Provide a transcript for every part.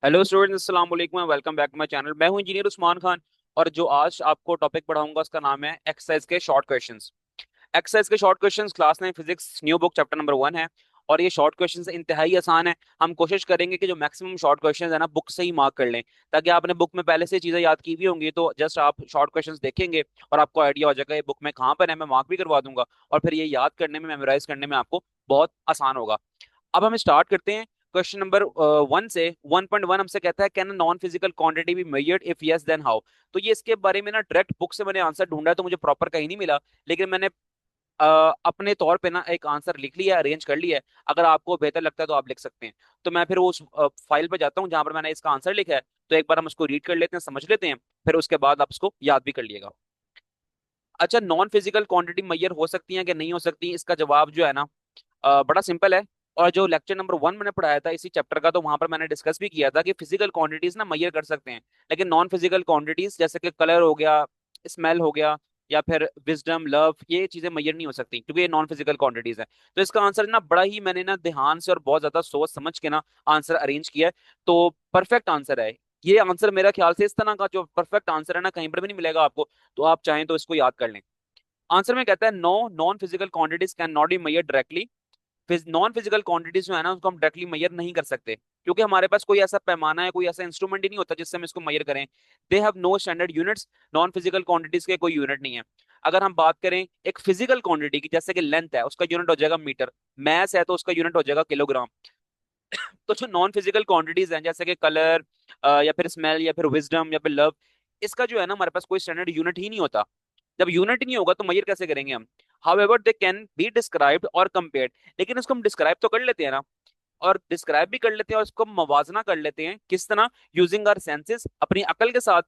Hello students, अस्सलाम वालेकुम, welcome back to my channel. मैं हूं इंजीनियर उस्मान खान। और जो आज आपको टॉपिक पढ़ाऊंगा उसका नाम है एक्सरसाइज के शॉर्ट क्वेश्चंस। एक्सरसाइज के short questions, class 9 physics, new book, chapter number 1 है। और ये शॉर्ट क्वेश्चंस इंतहाई आसान है। हम कोशिश करेंगे कि जो मैक्सिमम शॉर्ट क्वेश्चंस है ना, बुक से ही मार्क कर लें, ताकि आपने बुक में पहले से चीजें याद की हुई होंगी, तो जस्ट आप शॉर्ट क्वेश्चंस देखेंगे और आपको आइडिया हो जाएगा ये बुक में कहाँ पर है। मैं मार्क भी करवा दूंगा और फिर ये याद करने में, मेमोराइज करने में आपको बहुत आसान होगा। अब हम स्टार्ट करते हैं। क्वेश्चन नंबर 1 से 1.1 हमसे कहता है, can non physical quantity be measured, if yes then how. तो ये इसके बारे में ना डायरेक्ट बुक से मैंने आंसर ढूंढा है, तो मुझे प्रॉपर कहीं नहीं मिला। लेकिन मैंने अपने तौर पे ना एक आंसर लिख लिया है, अरेंज कर लिया है। अगर आपको बेहतर लगता है तो आप लिख सकते हैं। तो मैं फिर उस फाइल पे जाता हूँ जहां पर मैंने इसका आंसर लिखा है। तो एक बार हम उसको रीड कर लेते हैं, समझ लेते हैं, फिर उसके बाद आप उसको याद भी कर लिएगा। अच्छा, नॉन फिजिकल क्वांटिटी मैयर हो सकती है कि नहीं हो सकती, इसका जवाब जो है ना, बड़ा सिंपल है। और जो लेक्चर नंबर 1 मैंने पढ़ाया था इसी चैप्टर का, तो वहां पर मैंने डिस्कस भी किया था कि फिजिकल क्वांटिटीज ना मैयर कर सकते हैं, लेकिन नॉन फिजिकल क्वांटिटीज जैसे कि कलर हो गया, स्मेल हो गया, या फिर विजडम, लव, ये चीजें मैयर नहीं हो सकती, क्योंकि ये नॉन फिजिकल क्वांटिटीज है। तो इसका आंसर ना बड़ा ही मैंने ना ध्यान से और बहुत ज्यादा सोच समझ के ना आंसर अरेंज किया है। तो परफेक्ट आंसर है ये। आंसर मेरा ख्याल से इस तरह का जो परफेक्ट आंसर है ना, कहीं पर भी नहीं मिलेगा आपको। तो आप चाहें तो इसको याद कर लें। आंसर में कहता है, no non physical quantities can not be measured directly. Non physical quantities जो है ना, उसको हम डायरेक्टली मेजर नहीं कर सकते, क्योंकि हमारे पास कोई ऐसा पैमाना है, कोई ऐसा इंस्ट्रूमेंट ही नहीं होता जिससे हम इसको मेजर करें। They have no standard units. Non physical quantities के कोई यूनिट नहीं है। अगर हम बात करें एक फिजिकल क्वांटिटी की, जैसे कि लेंथ है, उसका यूनिट हो जाएगा मीटर। मैस है तो उसका यूनिट हो जाएगा किलोग्राम। तो जो नॉन फिजिकल क्वांटिटीज हैं, जैसे कि कलर, या फिर स्मेल, या फिर विजडम, या फिर लव, इसका जो है ना, हमारे पास कोई स्टैंडर्ड यूनिट ही नहीं होता। जब यूनिट ही नहीं होगा तो मेजर कैसे करेंगे हम। However they can be described और कंपेयर्ड। लेकिन इसको हम डिस्क्राइब तो कर लेते हैं ना, और डिस्क्राइब भी कर लेते हैं और इसको हम मवाजना कर लेते हैं, किस तरह, यूजिंग आवर सेंसेस, अपनी अकल के साथ।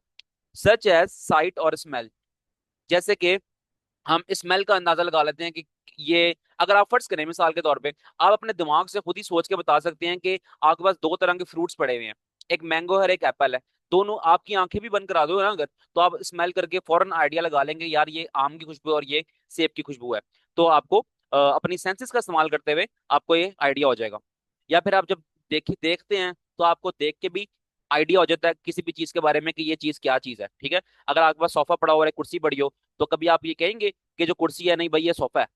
सच एज साइट और स्मेल। जैसे कि हम स्मेल का अंदाजा लगा लेते हैं कि ये, अगर आप फर्ज करें मिसाल के तौर पे, आप अपने दिमाग से खुद ही सोच के बता सकते हैं कि आपके पास दो तरह के फ्रूट्स पड़े हुए हैं, एक मैंगो है और एक एप्पल है। दोनों आपकी आंखें भी बंद करा दो ना अगर, तो आप स्मेल करके फौरन आइडिया लगा लेंगे, यार ये आम की खुशबू और ये सेब की खुशबू है। तो आपको अपनी सेंसेस का इस्तेमाल करते हुए आपको ये आइडिया हो जाएगा। या फिर आप जब देखते हैं तो आपको देख के भी आइडिया हो जाता है किसी भी चीज के बारे में कि ये चीज क्या चीज है, ठीक है। अगर आपके पास सोफा पड़ा हुआ है, कुर्सी पड़ी हो, तो कभी आप ये कहेंगे कि जो कुर्सी है, नहीं भाई ये सोफा है।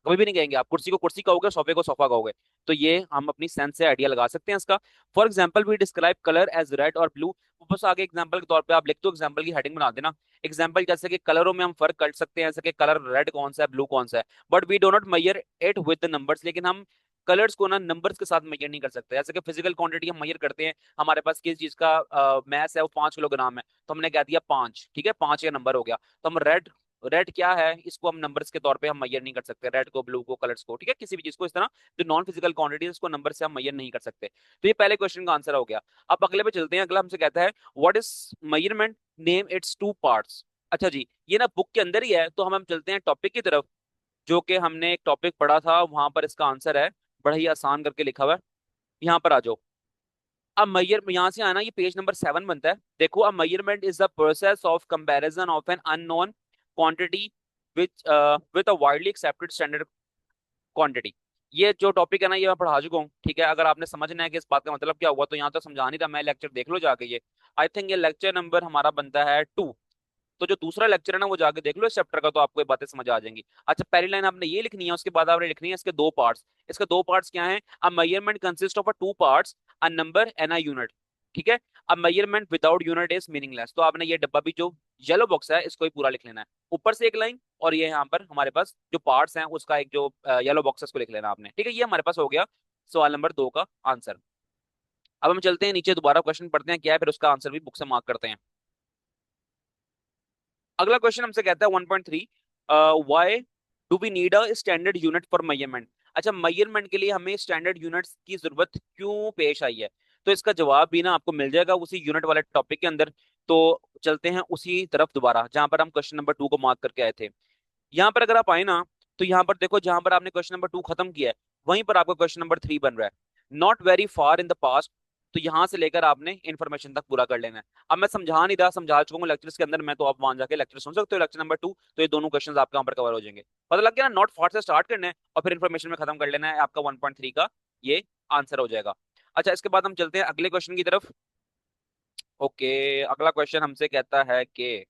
कभी भी नहीं कहेंगे। आप कुर्सी को कुर्सी कहोगे, सोफे को सोफा कहोगे। तो ये हम अपनी सेंस से आइडिया लगा सकते हैं इसका। For example, we describe colour as red और ब्लू। बस आगे एग्जाम्पल के तौर पे आप लिख दो, एग्जाम्पल की हेडिंग बना देना। एग्जाम्पल जैसे कि कलरों में हम फर्क कर सकते हैं, जैसे कि कलर रेड कौन सा है, ब्लू कौन सा है। But we do not measure it with the numbers. लेकिन हम कलर्स को ना नंबर्स के साथ मेजर नहीं कर सकते। जैसे कि फिजिकल क्वांटिटी हम मेजर करते हैं, हमारे पास किस चीज का मैस है, वो 5 किलोग्राम है, तो हमने कह दिया 5, ठीक है, 5 का नंबर हो गया। तो हम रेड, रेड क्या है, इसको हम नंबर्स के तौर पे हम मेजर नहीं कर सकते, रेड को, ब्लू को, कलर्स को, ठीक है, किसी भी चीज को इस तरह। जो नॉन फिजिकल क्वांटिटी है उसको नंबर से हम मेजर नहीं कर सकते। तो ये पहले क्वेश्चन का आंसर हो गया। अब अगले पे चलते हैं। अगला हमसे कहता है, what is measurement, name its two parts. अच्छा जी, ये ना बुक के अंदर ही है, तो हम चलते हैं टॉपिक की तरफ। जो कि हमने एक टॉपिक पढ़ा था, वहां पर इसका आंसर है, बड़ा ही आसान करके लिखा हुआ है। यहाँ पर आ जाओ। अब मैयर यहाँ से आना, ये पेज नंबर 7 बनता है। देखो, अ measurement is the process of comparison of an unknown quantity which with a widely accepted standard quantity. ये जो टॉपिक है ना, ये मैं पढ़ा चुका हूँ, ठीक है। अगर आपने समझना है कि इस बात का मतलब क्या हुआ, तो यहाँ तो समझा नहीं था मैं, लेक्चर देख लो जाके ये। आई थिंक ये लेक्चर नंबर हमारा बनता है 2। तो जो दूसरा लेक्चर है ना, वो जाके देख लो इस चैप्टर का, तो आपको ये बातें समझ आ जाएंगी। अच्छा, पहली लाइन आपने ये लिखनी है, उसके बाद आपने लिखनी है इसके दो पार्ट्स। इसके दो पार्ट्स क्या हैं? अ measurement consist of a two parts, a number and a unit, ठीक है। अब measurement without unit is meaningless. तो आपने ये डब्बा भी, जो येलो बॉक्स है, इसको ही पूरा लिख लेना है। ऊपर से एक लाइन, और ये यहाँ पर हमारे पास जो पार्ट्स हैं उसका एक जो येलो बॉक्स है उसको लिख लेना आपने, ठीक है। ये हमारे पास हो गया सवाल नंबर 2 का आंसर। अब हम चलते हैं नीचे, दोबारा क्वेश्चन पढ़ते हैं क्या है, फिर उसका आंसर भी बुक से मार्क करते हैं। अगला क्वेश्चन हमसे कहता है 1.3, why do we need a standard unit for measurement. अच्छा, मेजरमेंट के लिए हमें स्टैंडर्ड यूनिट्स की जरूरत क्यों पेश आई है? तो इसका जवाब भी ना आपको मिल जाएगा उसी यूनिट वाले टॉपिक के अंदर। तो चलते हैं उसी तरफ दोबारा, जहां पर हम क्वेश्चन नंबर 2 को मार्क करके आए थे। यहाँ पर अगर आप आए ना, तो यहाँ पर देखो, जहां पर आपने क्वेश्चन नंबर 2 खत्म किया है, वहीं पर आपका क्वेश्चन नंबर 3 बन रहा है, not very far in the past. तो यहाँ से लेकर आपने इन्फॉर्मेशन तक पूरा कर लेना है। अब मैं समझा नहीं रहा, समझा चुका हूँ लेक्चर्स के अंदर मैं, तो आप वहां जाके लेक्चर सुन सकते हो, लेक्चर नंबर 2। तो ये दोनों क्वेश्चन आपके यहाँ पर कवर हो जाएंगे। पता लग गया ना, नॉट फार से स्टार्ट करना है और फिर इन्फॉर्मेशन में खत्म कर लेना है, आपका 1.3 का ये आंसर हो जाएगा। अच्छा, इसके बाद हम चलते हैं अगले क्वेश्चन की तरफ। ओके, अगला क्वेश्चन हमसे कहता है कि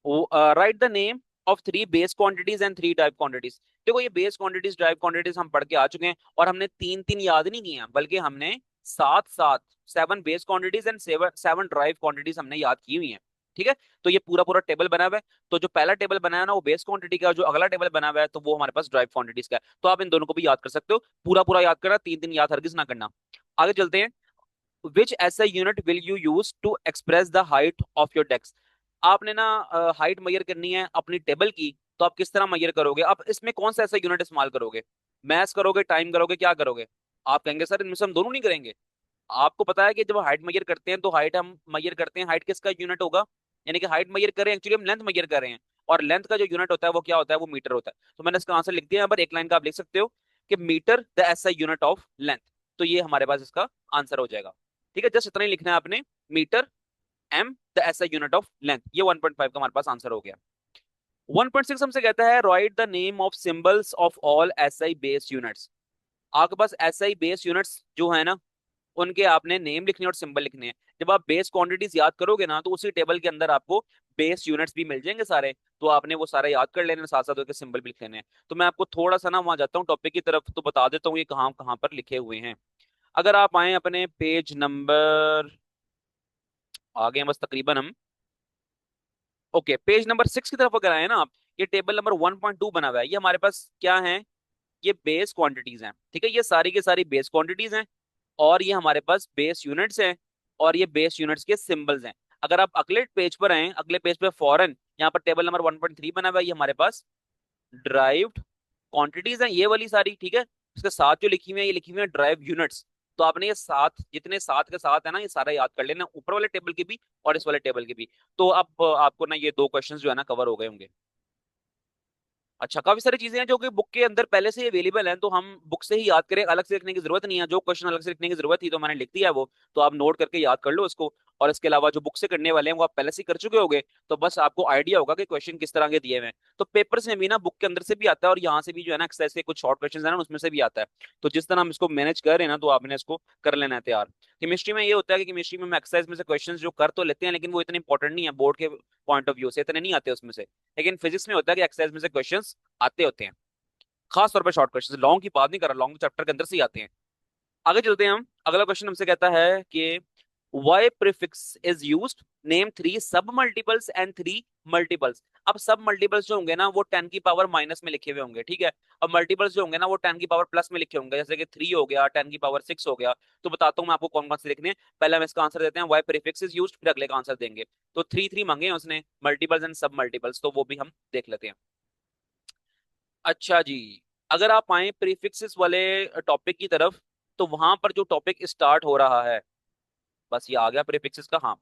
right the name of three base quantities and three drive quantities. देखो ये बेस क्वांटिटीज ड्राइव क्वांटिटीज हम पढ़ के आ चुके हैं, और हमने तीन तीन याद नहीं किए हैं, बल्कि हमने सात सात seven base quantities and seven seven drive quantities हमने याद की हुई हैं। ठीक है, तो ये पूरा पूरा टेबल बना हुआ है। तो जो पहला टेबल बना है ना वो बेस क्वांटिटी का, और जो अगला टेबल बना हुआ है तो वो हमारे पास ड्राइव क्वांटिटीज का है। तो आप इन दोनों को भी याद कर सकते हो, पूरा पूरा याद करना, तीन तीन याद हरगिज ना करना। आगे चलते हैं। विच ऐसा unit will you use to express the height of your desk. आपने ना हाइट मेजर करनी है अपनी टेबल की, तो आप किस तरह मेजर करोगे? आप इसमें कौन सा ऐसा यूनिट इस्तेमाल करोगे? मैथ्स करोगे, टाइम करोगे, क्या करोगे? आप कहेंगे सर इनमें से हम दोनों नहीं करेंगे। आपको पता है कि जब हाइट मेजर करते हैं तो हाइट हम मेजर करते हैं, हाइट किसका यूनिट होगा? यानी कि हाइट मेजर करें, एक्चुअली हम लेंथ मेजर कर रहे हैं, और लेंथ का जो यूनिट होता है वो क्या होता है? वो मीटर होता है। तो मैंने इसका आंसर लिख दिया यहाँ पर, एक लाइन का आप लिख सकते हो कि metre the SI unit of length. तो ये हमारे पास इसका आंसर हो जाएगा। ठीक है, जस्ट इतना ही लिखना है आपने, metre M the SI unit of length. ये 1.5 का हमारे पास आंसर हो गया। 1.6 हमसे कहता है right the name of symbols of all SI base units. आपके पास एसआई बेस यूनिट्स जो है ना, उनके आपने नेम लिखने और सिंबल लिखने हैं। जब आप बेस क्वांटिटीज याद करोगे ना, तो उसी टेबल के अंदर आपको बेस यूनिट्स भी मिल जाएंगे सारे। तो आपने वो सारे याद कर लेने हैं, साथ साथ उसके सिंबल भी लिख लेने हैं। तो मैं आपको थोड़ा सा ना वहां जाता हूँ टॉपिक की तरफ, तो बता देता हूँ ये कहाँ कहाँ पर लिखे हुए हैं। अगर आप आए अपने पेज नंबर, आगे हैं बस तकरीबन हम, ओके पेज नंबर 6 की तरफ अगर आए ना आप, ये टेबल नंबर 1.2 बना हुआ है। ये हमारे पास क्या है? ये बेस क्वांटिटीज हैं। ठीक है, ये सारी की सारी बेस क्वांटिटीज हैं, और ये हमारे पास बेस यूनिट्स हैं, और ये बेस यूनिट्स के सिंबल्स हैं। अगर आप अगले पेज पर आए, अगले पेज पे फॉरन यहाँ पर टेबल नंबर 1.3 बना हुआ है, ये हमारे पास ड्राइव्ड क्वांटिटीज हैं ये वाली सारी। ठीक है, इसके साथ जो लिखी हुई है ये लिखी हुई है ड्राइव यूनिट्स। तो आपने ये सात, जितने सात के साथ है ना, ये सारा याद कर लेना, ऊपर वाले टेबल के भी और इस वाले टेबल के भी। तो अब आपको ना ये दो क्वेश्चंस जो है ना कवर हो गए होंगे। अच्छा, काफी सारी चीजें हैं जो कि बुक के अंदर पहले से ही अवेलेबल हैं, तो हम बुक से ही याद करें, अलग से लिखने की जरूरत नहीं है। जो क्वेश्चन अलग से लिखने की जरूरत थी तो मैंने लिख दिया है वो, तो आप नोट करके याद कर लो उसको। और इसके अलावा जो बुक से करने वाले हैं वो आप पहले से ही कर चुके होगे, तो बस आपको आइडिया होगा कि क्वेश्चन किस तरह के दिए हुए हैं। तो पेपर से भी ना, बुक के अंदर से भी आता है, और यहाँ से भी जो है ना एक्सरसाइज के कुछ शॉर्ट क्वेश्चन है ना उसमें से भी आता है। तो जिस तरह हम इसको मैनेज कर रहे हैं ना, तो आपने इसको कर लेना है तैयार। केमिस्ट्री में ये होता है कि केमिस्ट्री में हम एक्सरसाइज में से क्वेश्चन जो कर तो लेते हैं, लेकिन वो इतने इंपॉर्टेंट नहीं है बोर्ड के पॉइंट ऑफ व्यू से, इतने नहीं आते उसमें से। लेकिन फिजिक्स में होता है कि एक्सरसाइज में से क्वेश्चन आते होते हैं, खास तौर पे शॉर्ट क्वेश्चन। लॉन्ग की बात नहीं कर रहा, लॉन्ग चैप्टर के अंदर से ही आते हैं। आगे चलते हैं हम। अगला क्वेश्चन हमसे कहता है कि why prefix is used, name three sub multiples and three multiples. अब सब मल्टीपल्स जो होंगे ना वो 10 की पावर माइनस में लिखे हुए होंगे, ठीक है। और मल्टीपल्स जो होंगे ना वो 10 की पावर प्लस में लिखे होंगे, जैसे कि 3 हो गया, 10 की पावर 6 हो गया। तो बताता हूँ मैं आपको कौन कौन से लिखने हैं। पहले हम इसका आंसर देते हैं, वाई प्रीफिक्स इज यूज्ड, फिर अगले का आंसर देंगे। तो थ्री थ्री मांगे हैं उसने, मल्टीपल्स एंड सब मल्टीपल्स, तो वो भी हम देख लेते हैं। अच्छा जी, अगर आप आए प्रीफिक्सेस वाले टॉपिक की तरफ, तो वहां पर जो टॉपिक स्टार्ट हो रहा है, बस ये आ गया प्रीफिक्सेस का। हाँ,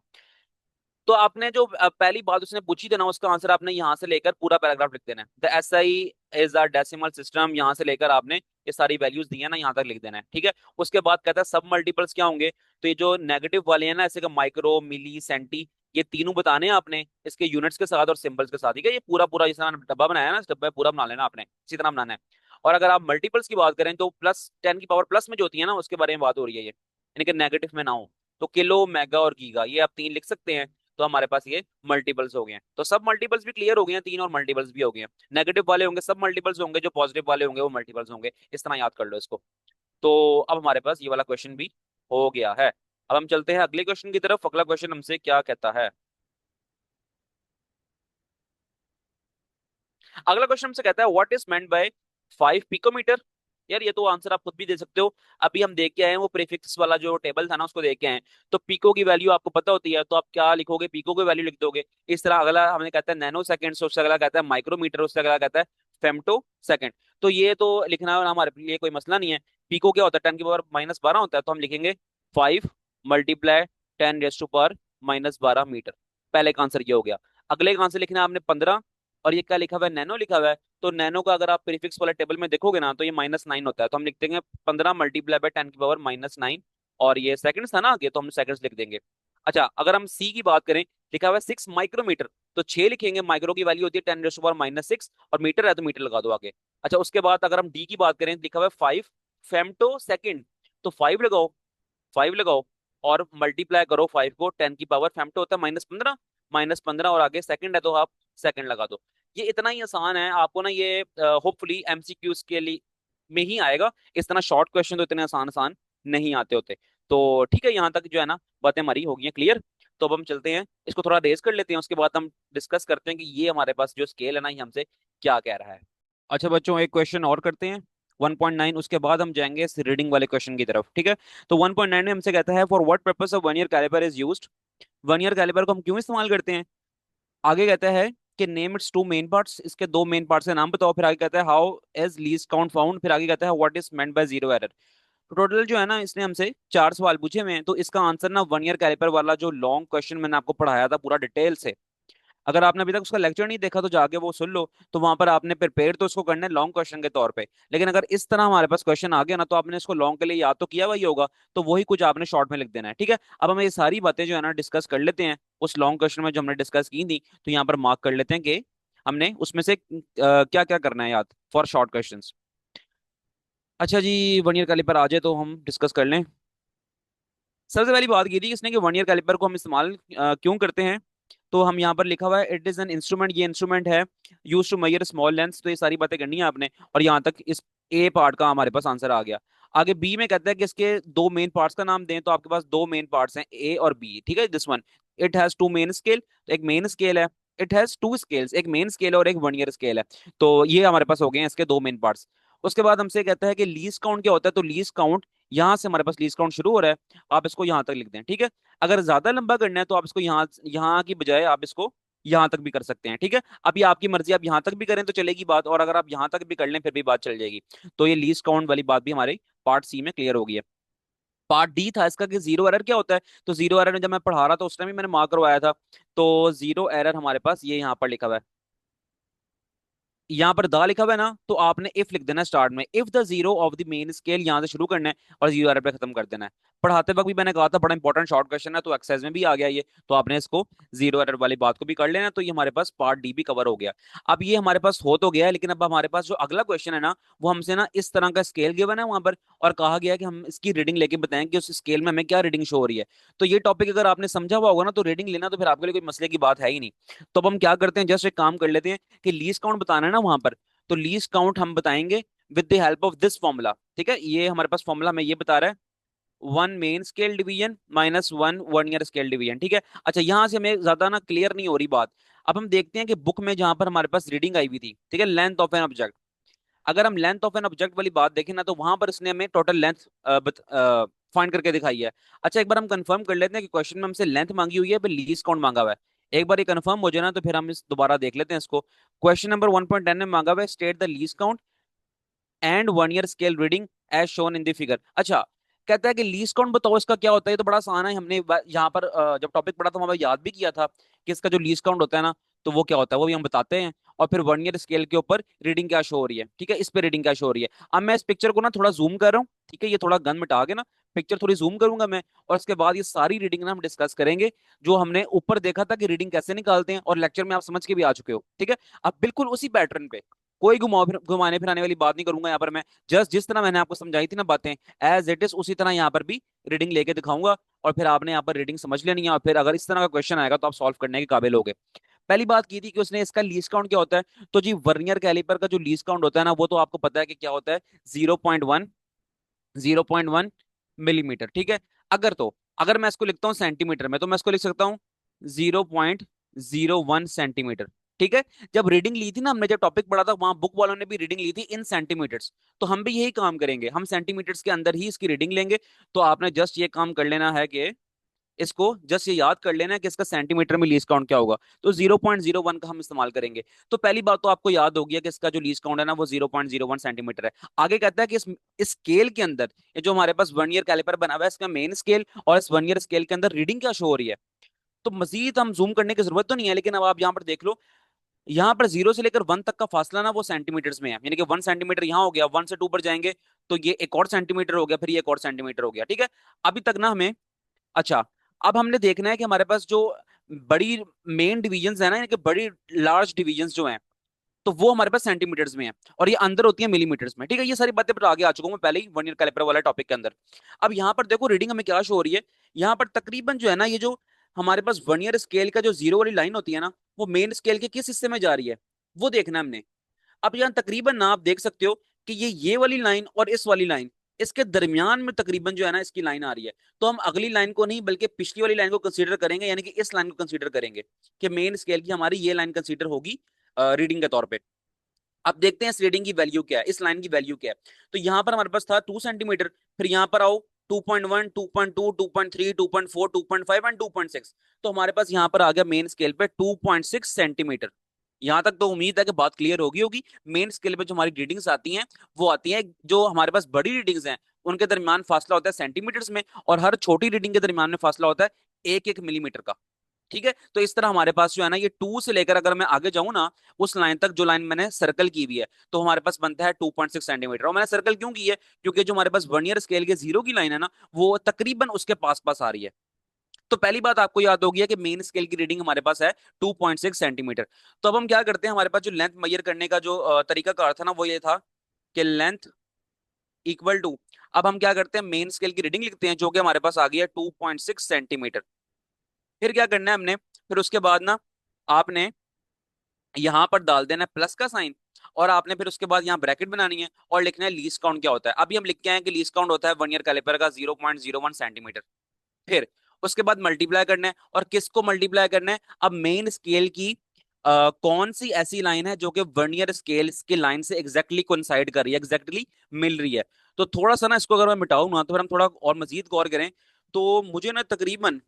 तो आपने जो पहली बात उसने पूछी थी ना, उसका आंसर आपने यहाँ से लेकर पूरा पैराग्राफ लिख देना है। The S I is a decimal system, यहाँ से लेकर आपने ये सारी वैल्यूज दी है ना यहाँ तक लिख देना है, ठीक है। उसके बाद कहता है सब मल्टीपल्स क्या होंगे। तो ये जो नेगेटिव वाले हैं ना, ऐसे कि माइक्रो, मिली, सेंटी, ये तीनों बताने हैं आपने इसके यूनिट्स के साथ और सिंबल्स के साथ, ठीक है। ये पूरा पूरा जिस तरह डब्बा बनाया है ना, इस डब्बा में पूरा बना लेना आपने, इसी तरह बनाना है। और अगर आप मल्टीपल्स की बात करें तो प्लस 10 की पावर प्लस में जो होती है ना, उसके बारे में बात हो रही है ये, यानी कि नेगेटिव में ना हो। तो किलो, मेगा और गीगा, ये आप तीन लिख सकते हैं। तो हमारे पास ये मल्टीपल्स हो गए हैं। तो सब मल्टीपल्स भी क्लियर हो गए हैं, तीन और मल्टीपल्स भी हो गए हैं। नेगेटिव वाले होंगे सब मल्टीपल्स होंगे, जो पॉजिटिव वाले होंगे वो मल्टीपल्स होंगे। इस तरह याद कर लो इसको। तो अब हमारे पास ये वाला क्वेश्चन भी हो गया है। अब हम चलते हैं अगले क्वेश्चन की तरफ। अगला क्वेश्चन हमसे क्या कहता है? अगला क्वेश्चन हमसे कहता है what is meant by 5 picometre. यार ये तो आंसर आप खुद भी दे सकते हो। अभी हम देख के आए हैं वो प्रीफिक्स वाला जो टेबल था ना, उसको देख के आए हैं। तो पिको की वैल्यू आपको पता होती है, तो आप क्या लिखोगे? पिको की वैल्यू लिख दोगे। इस तरह अगला हमने कहता है नैनो सेकंड, उससे अगला कहता है माइक्रोमीटर, उससे अगला कहता है फेम्टो सेकंड। तो ये तो लिखना हमारे लिए कोई मसला नहीं है। पिको क्या होता है? 10 की पावर -12 होता है, तो हम लिखेंगे 5 × 10⁻⁻⁻मीटर। पहले का आंसर ये हो गया। अगले का आंसर लिखना है आपने 15, और ये क्या लिखा हुआ है? नैनो लिखा हुआ है। तो नैनो का अगर आप प्रीफिक्स वाले टेबल में देखोगे ना, तो ये -9 होता है, तो हम लिख देंगे 15 × 10⁻⁻⁻9। और ये सेकंड्स था ना आगे, तो हम सेकंड्स लिख देंगे। अच्छा, अगर हम सी की बात करें, लिखा हुआ है 6 माइक्रोमीटर, तो 6 लिखेंगे। माइक्रो की वैल्यू होती है 10⁻⁻6, और मीटर है तो मीटर लगा दो आगे। अच्छा, उसके बाद अगर हम डी की बात करें, लिखा हुआ है 5 फेम्टो सेकंड, तो 5 लगाओ, 5 लगाओ। और मल्टीप्लाई करो 5 को 10 की पावर फेमटो होता है -15, -15 और आगे सेकंड है तो आप सेकंड लगा दो। ये इतना ही आसान है, आपको ना ये होपफुली एमसीक्यूज के लिए में ही आएगा। इस तरह शॉर्ट क्वेश्चन तो इतने आसान आसान नहीं आते होते। तो ठीक है, यहाँ तक जो है ना बातें हमारी हो गई हैं क्लियर। तो अब हम चलते हैं, इसको थोड़ा रेज कर लेते हैं, उसके बाद हम डिस्कस करते हैं कि ये हमारे पास जो स्केल है ना ये हमसे क्या कह रहा है। अच्छा बच्चों, एक क्वेश्चन और करते हैं 1.9, उसके बाद हम जाएंगे इस रीडिंग वाले क्वेश्चन की तरफ, ठीक है। तो 1.9 में हमसे कहता है for what purpose of vernier calliper is used. Vernier calliper को हम क्यों इस्तेमाल करते हैं। आगे कहता है कि name its two main parts, इसके दो मेन पार्ट्स के नाम बताओ। फिर आगे कहता है how is least count found. फिर आगे कहता है what is meant by zero error. तो टोटल जो है ना इसने हमसे 4 सवाल पूछे हुए हैं। तो इसका आंसर ना वन ईयर कैलिपर वाला जो लॉन्ग क्वेश्चन मैंने आपको पढ़ाया था पूरा डिटेल से, अगर आपने अभी तक उसका लेक्चर नहीं देखा तो जाके वो सुन लो। तो वहां पर आपने प्रिपेयर तो इसको करना है लॉन्ग क्वेश्चन के तौर पे, लेकिन अगर इस तरह हमारे पास क्वेश्चन आ गया ना तो आपने इसको लॉन्ग के लिए याद तो किया हुआ ही होगा, तो वही कुछ आपने शॉर्ट में लिख देना है, ठीक है। अब हम ये सारी बातें जो है ना डिस्कस कर लेते हैं उस लॉन्ग क्वेश्चन में जो हमने डिस्कस की थी। तो यहाँ पर मार्क कर लेते हैं कि हमने उसमें से क्या क्या करना है याद फॉर शॉर्ट क्वेश्चन। अच्छा जी, वन ईयर कैलिपर आ जाए तो हम डिस्कस कर लें। सबसे पहली बात की थी इसने कि वन ईयर कैलिपर को हम इस्तेमाल क्यों करते हैं। तो हम यहाँ पर लिखा हुआ है इट इज एन इंस्ट्रूमेंट, ये इंस्ट्रूमेंट है use to measure small length. तो ये सारी बातें करनी है आपने, और यहाँ तक इस ए पार्ट का हमारे पास आंसर आ गया। आगे बी में कहता है कि इसके दो मेन पार्ट्स का नाम दें, तो आपके पास दो मेन पार्ट्स हैं ए और बी, ठीक है। This one it has two main scale, तो एक मेन स्केल है। इट हैज टू स्केल्स, एक मेन स्केल और एक वन ईयर स्केल है। तो ये हमारे पास हो गए हैं इसके दो मेन पार्ट्स। उसके बाद हमसे कहता है कि लीज काउंट क्या होता है। तो लीज काउंट, यहाँ से हमारे पास लीज काउंट शुरू हो रहा है, आप इसको यहाँ तक लिख दें, ठीक है। अगर ज्यादा लंबा करना है तो आप इसको यहाँ यहाँ की बजाय आप इसको यहाँ तक भी कर सकते हैं, ठीक है। अब ये आपकी मर्जी, आप यहाँ तक भी करें तो चलेगी बात, और अगर आप यहाँ तक भी कर लें फिर भी बात चल जाएगी। तो ये लीस्ट काउंट वाली बात भी हमारे पार्ट सी में क्लियर हो गई है। पार्ट डी था इसका कि जीरो एरर क्या होता है। तो जीरो एरर में जब मैं पढ़ा रहा था उस टाइम भी मैंने मार्क करवाया था। तो जीरो एरर हमारे पास ये यहाँ पर लिखा हुआ है, यहाँ पर दा लिखा हुआ है ना, तो आपने इफ लिख देना है स्टार्ट में, if the zero of the main scale, यहाँ से शुरू करना है और जीरो एरर पे खत्म कर देना है। पढ़ाते वक्त भी मैंने कहा था बड़ा इंपॉर्टेंट शॉर्ट क्वेश्चन है, तो एक्सरसाइज में भी आ गया ये, तो आपने इसको जीरो एरर वाली बात को भी कर लेना। तो ये हमारे पास पार्ट डी भी कवर हो गया। अब ये हमारे पास हो तो गया है, लेकिन अब हमारे पास जो अगला क्वेश्चन है ना वो हमसे ना इस तरह का स्केल गिवन है वहां पर, और कहा गया है कि हम इसकी रीडिंग लेके बताएं कि उस स्केल में हमें क्या रीडिंग शो हो रही है। तो ये टॉपिक अगर आपने समझा हुआ होगा ना तो रीडिंग लेना तो फिर आपके लिए कोई मसले की बात है ही नहीं। तो अब हम क्या करते हैं, जस्ट एक काम कर लेते हैं कि लीस्ट काउंट बताना है ना वहां पर, तो लीस्ट काउंट हम बताएंगे with the help of this formula, ठीक है। ये हमारे पास फॉर्मूला में ये बता रहा है one main scale division minus one one year scale division, ठीक है। अच्छा, यहां से हमें ज्यादा ना क्लियर नहीं हो रही बात। अब हम देखते हैं कि बुक में जहां पर हमारे पास रीडिंग आई हुई थी, ठीक है, लेंथ ऑफ एन ऑब्जेक्ट, अगर हम लेंथ ऑफ एन ऑब्जेक्ट वाली बात देखें ना तो वहां पर इसने हमें टोटल लेंथ फाइंड करके दिखाई है। अच्छा, एक बार हम कंफर्म कर लेते हैं कि क्वेश्चन में हमसे लेंथ मांगी हुई है फिर लीस्ट काउंट मांगा हुआ है। एक बार ये कंफर्म हो जाए ना तो फिर हम इस दोबारा देख लेते हैं इसको। क्वेश्चन नंबर 1.10 में मांगा हुआ है state the least count and vernier scale reading as shown in the figure. अच्छा, कहता है कि लीस्ट काउंट बताओ इसका क्या होता है। ये तो बड़ा आसान है, हमने यहाँ पर जब टॉपिक पढ़ा था वहां पर याद भी किया था कि इसका जो लीस्ट काउंट होता है ना तो वो क्या होता है वो भी हम बताते हैं। और फिर वन ईयर स्केल के ऊपर रीडिंग क्या शो हो रही है, ठीक है, इस पे रीडिंग क्या शो हो रही है। अब मैं इस पिक्चर को ना थोड़ा जूम कर रहा हूँ, ठीक है, ये थोड़ा गन मिटा के ना पिक्चर थोड़ी जूम करूंगा मैं, और उसके बाद ये सारी रीडिंग ना हम डिस्कस करेंगे जो हमने ऊपर देखा था कि रीडिंग कैसे निकालते हैं, और लेक्चर में आप समझ के भी आ चुके हो, ठीक है। अब बिल्कुल उसी पैटर्न पे, कोई घुमाने फिराने वाली बात नहीं करूंगा यहाँ पर मैं, जस्ट जिस तरह मैंने आपको समझाई थी ना बातें एज इट इज उसी तरह यहाँ पर भी रीडिंग लेके दिखाऊंगा। और फिर आपने यहाँ पर रीडिंग समझ लेनी है, और फिर अगर इस तरह का क्वेश्चन आएगा तो आप सॉल्व करने के काबिल होगे। पहली बात की थी कि उसने इसका लीस्ट काउंट क्या होता है। तो जी वर्नियर कैलिपर का जो लीस्ट काउंट होता है ना वो तो आपको पता है कि क्या होता है, 0.1, 0.1 मिलीमीटर, ठीक है। अगर तो अगर मैं इसको लिखता हूँ सेंटीमीटर में तो मैं इसको लिख सकता हूँ 0.01 सेंटीमीटर, ठीक है। जब रीडिंग ली थी ना हमने, जब टॉपिक पढ़ा था वहां बुक वालों ने भी रीडिंग ली थी इन सेंटीमीटर्स, तो हम भी यही काम करेंगे, हम सेंटीमीटर्स के अंदर ही इसकी रीडिंग लेंगे। तो आपने जस्ट ये काम कर लेना है कि इसको जस्ट ये याद कर लेना है कि इसका सेंटीमीटर में लीस्ट काउंट क्या होगा। तो 0.01 का हम इस्तेमाल करेंगे। तो पहली बात तो आपको याद होगी कि इसका जो लीस्ट काउंट है ना वो 0.01 सेंटीमीटर है। आगे कहता है कि इस स्केल के अंदर ये जो हमारे पास वन ईयर कैलिपर बना हुआ है इसका मेन स्केल और इस वन ईयर स्केल के अंदर रीडिंग क्या शो हो रही है। तो मजीद हम जूम करने की जरूरत तो नहीं है, लेकिन अब आप यहाँ पर देख लो, यहाँ पर 0 से लेकर 1 तक का फासला ना वो सेंटीमीटर्स में है, यानी कि 1 सेंटीमीटर यहाँ हो गया, 1 से 2 पर जाएंगे तो ये एक और सेंटीमीटर हो गया, फिर ये एक और सेंटीमीटर हो गया, ठीक है। अभी तक ना हमें, अच्छा, अब हमने देखना है कि हमारे पास जो बड़ी मेन डिवीजन है ना, यानी कि बड़ी लार्ज डिवीजन जो हैं तो वो हमारे पास सेंटीमीटर्स में है और ये अंदर होती है मिलीमीटर्स में, ठीक है। ये सारी बातें पर आगे आ चुका हूं मैं पहले ही वन ईयर कैलिपर वाला टॉपिक के अंदर। अब यहाँ पर देखो रीडिंग हमें क्या शो हो रही है यहाँ पर तकरीबन जो है ना, ये जो हमारे पास वर्नियर स्केल का जो जीरो वाली लाइन होती है ना, वो मेन स्केल के किस हिस्से में जा रही है, वो देखना है हमने। अब यहाँ तकरीबन ना आप देख सकते हो कि ये वाली लाइन और इस वाली लाइन, इसके दरमियान में तकरीबन जो है ना इसकी लाइन आ रही है। तो हम अगली लाइन को नहीं बल्कि पिछली वाली लाइन को कंसीडर करेंगे, यानी कि इस लाइन को कंसीडर करेंगे कि मेन स्केल की हमारी ये लाइन कंसीडर होगी रीडिंग के तौर पे। अब देखते हैं इस रीडिंग की वैल्यू क्या है, इस लाइन की वैल्यू क्या है। तो यहां पर हमारे पास था 2 सेंटीमीटर, फिर यहां पर आओ 2.1, 2.2, 2.3, 2.4, 2.5 एंड 2.6। तो हमारे पास यहां पर आ गया मेन स्केल पे 2.6 सेंटीमीटर। यहां तक तो उम्मीद है कि बात क्लियर होगी होगी। मेन स्केल पे जो हमारी रीडिंग्स आती हैं वो आती हैं, जो हमारे पास बड़ी रीडिंग्स हैं उनके दरमियान फासला होता है सेंटीमीटर्स में, और हर छोटी रीडिंग के दरमियान में फासला होता है 1-1 मिलीमीटर का। ठीक है, तो इस तरह हमारे पास जो है ना ये 2 से लेकर अगर मैं आगे जाऊं ना उस लाइन तक, जो लाइन मैंने सर्कल की हुई है, तो हमारे पास बनता है 2.6 सेंटीमीटर। और मैंने सर्कल क्यों की है, क्योंकि जो हमारे पास वर्नियर स्केल के जीरो की लाइन है ना, वो तकरीबन उसके पास पास आ रही है। तो पहली बात आपको याद होगी है कि मेन स्केल की रीडिंग हमारे पास है 2.6 सेंटीमीटर। तो अब हम क्या करते हैं, हमारे पास जो लेंथ मेजर करने का जो तरीका कार था ना, वो ये था कि लेंथ इक्वल टू, अब हम क्या करते हैं मेन स्केल की रीडिंग लिखते हैं जो कि हमारे पास आ गई है 2.6 सेंटीमीटर। फिर क्या करना है हमने, फिर उसके बाद ना आपने यहां पर डाल देना है प्लस का साइन, और आपने फिर उसके बाद यहाँ ब्रैकेट बनानी है और लिखना है लीस्ट काउंट क्या होता है। अभी हम लिख के आए हैं कि लीस्ट काउंट होता है वर्नियर कैलिपर का 0.01 सेंटीमीटर। फिर उसके बाद मल्टीप्लाई करना है, और किसको मल्टीप्लाई करना है, अब मेन स्केल की कौन सी ऐसी लाइन है जो कि वर्नियर स्केल की लाइन से एग्जैक्टली कोइंसाइड कर रही है, एग्जैक्टली मिल रही है। तो थोड़ा सा ना इसको अगर मैं मिटाऊं ना, तो फिर हम थोड़ा और मजीद गौर करें, तो मुझे ना तकरीबन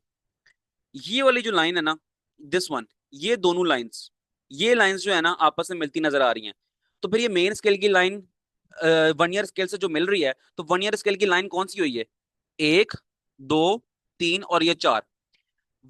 ये वाली जो लाइन है ना, दिस वन, ये दोनों लाइंस, ये लाइंस जो है ना आपस में मिलती नजर आ रही हैं। तो फिर ये मेन स्केल की लाइन वर्नियर स्केल से जो मिल रही है, तो वर्नियर स्केल की लाइन कौन सी हुई है, 1, 2, 3 और ये 4।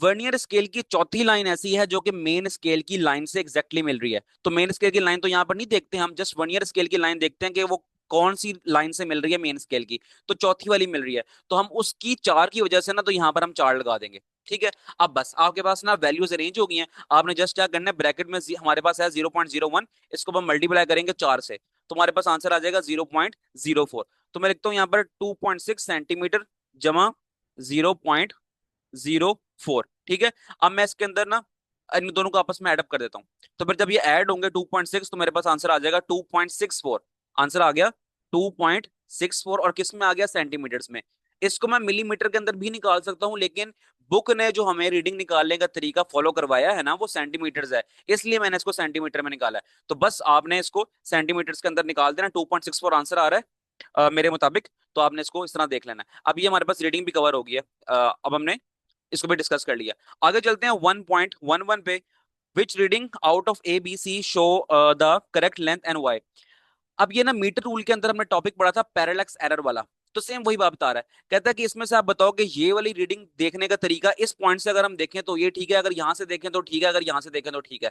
वर्नियर स्केल की चौथी लाइन ऐसी है जो कि मेन स्केल की लाइन से एग्जैक्टली मिल रही है। तो मेन स्केल की लाइन तो यहाँ पर नहीं देखते हम, जस्ट वर्नियर स्केल की लाइन देखते हैं कि वो कौन सी लाइन से मिल रही है मेन स्केल की। तो चौथी वाली मिल रही है, तो हम उसकी 4 की वजह से ना, तो यहाँ पर हम 4 लगा देंगे। ठीक है, अब बस आपके पास ना वैल्यूज अरेंज हो गई हैं। आपने जस्ट क्या करना है, ब्रैकेट में हमारे पास है 0.01, इसको हम मल्टीप्लाई करेंगे 4 से, तो हमारे पास आंसर आ जाएगा 0.04। तो मैं लिखता हूँ यहाँ पर 2.6 सेंटीमीटर जमा 0.04। ठीक है, अब मैं इसके अंदर ना इन दोनों को आपस में ऐड अप कर देता हूँ। तो फिर जब ये ऐड होंगे 2.6, तो मेरे पास आंसर आ जाएगा 2.64। आंसर आ गया 2.64, और किस में आ गया, सेंटीमीटर्स में। इसको मैं मिलीमीटर के अंदर भी निकाल सकता हूँ, लेकिन बुक ने जो हमें रीडिंग निकालने का तरीका फॉलो करवाया है ना, वो सेंटीमीटर्स है, इसलिए मैंने इसको सेंटीमीटर में निकाला है। तो बस आपने इसको सेंटीमीटर्स के अंदर निकाल देना, 2.64 आंसर आ रहा है मेरे मुताबिक। तो आपने इसको इस तरह देख लेना है। अब ये हमारे पास रीडिंग भी कवर हो गई है, अब हमने इसको भी डिस्कस कर लिया। आगे चलते हैं 1.11 पे, which reading out of A B C show the correct length and Y. अब ये ना मीटर रूल के अंदर हमने टॉपिक पढ़ा था पैरेलैक्स एरर वाला, तो सेम वही बात बता रहा है। कहता है कि इसमें से आप बताओ कि ये वाली रीडिंग देखने का तरीका इस पॉइंट से अगर हम देखें तो ये ठीक है, अगर यहां से देखें तो ठीक है, अगर यहां से देखें तो ठीक है।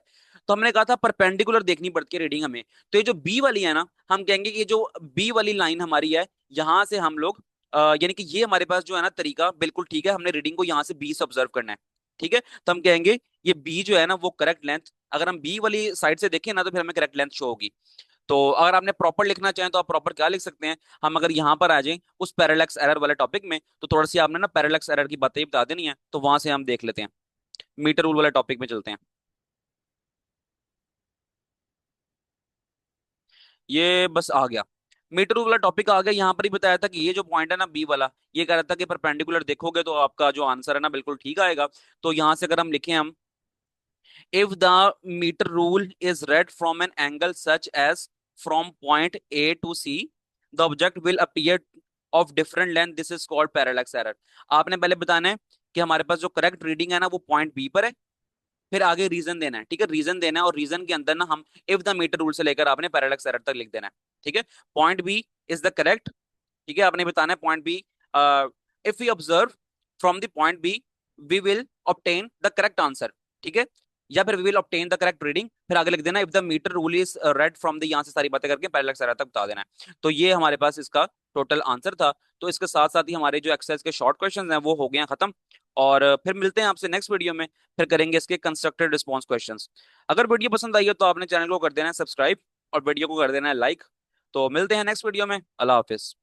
तो हमने कहा था परपेंडिकुलर देखनी पड़ती है रीडिंग हमें। तो ये जो बी वाली है ना, हम कहेंगे कि ये जो बी वाली लाइन हमारी है, यहां से हम लोग यानी कि ये हमारे पास जो है ना तरीका बिल्कुल ठीक है, हमने रीडिंग को यहाँ से बी से ऑब्जर्व करना है। ठीक है, तो हम कहेंगे ये बी जो है ना वो करेक्ट लेंथ, अगर हम बी वाली साइड से देखें ना तो फिर हमें करेक्ट लेंथ शो होगी। तो अगर आपने प्रॉपर लिखना चाहें तो आप प्रॉपर क्या लिख सकते हैं, हम अगर यहाँ पर आ जाएं उस पैरेलैक्स एरर वाले टॉपिक में, तो थोड़ी सी आपने ना पैरेलैक्स एरर की बातें बता देनी है, तो वहां से हम देख लेते हैं। मीटर रूल वाले टॉपिक में चलते हैं। ये बस आ गया, मीटर रूल वाला टॉपिक आ गया। यहाँ पर ही बताया था कि ये जो पॉइंट है ना बी वाला, ये कह रहा था कि परपेंडिकुलर देखोगे तो आपका जो आंसर है ना बिल्कुल ठीक आएगा। तो यहाँ से अगर हम लिखें, हम if the meter rule is read from an angle such as from point A to C, the object will appear of different length, this is called parallax error। आपने पहले बताना है कि हमारे पास जो करेक्ट रीडिंग है ना वो पॉइंट बी पर है, फिर आगे रीजन देना है। ठीक है, रीजन देना है, और रीजन के अंदर ना हम इफ द मीटर रूल से लेकर आपने पैरेलैक्स एरर तक लिख देना है। ठीक है, point B is the correct, ठीक है, आपने बताना है point B, if we observe from the point B we will obtain the correct answer. ठीक है, या फिर we will obtain the correct reading, फिर आगे लिख देना if the metre rule is read from the, यहाँ से सारी बातें करके पैरेलल एरर तक बता देना है। तो ये हमारे पास इसका टोटल आंसर था। तो इसके साथ साथ ही हमारे जो एक्सरसाइज के शॉर्ट क्वेश्चंस हैं वो हो गए हैं खत्म, और फिर मिलते हैं आपसे नेक्स्ट वीडियो में, फिर करेंगे इसके कंस्ट्रक्टेड रिस्पॉन्स क्वेश्चंस। अगर वीडियो पसंद आई हो तो आपने चैनल को कर देना है सब्सक्राइब, और वीडियो को कर देना है लाइक। तो मिलते हैं नेक्स्ट वीडियो में, अल्लाह हाफिज।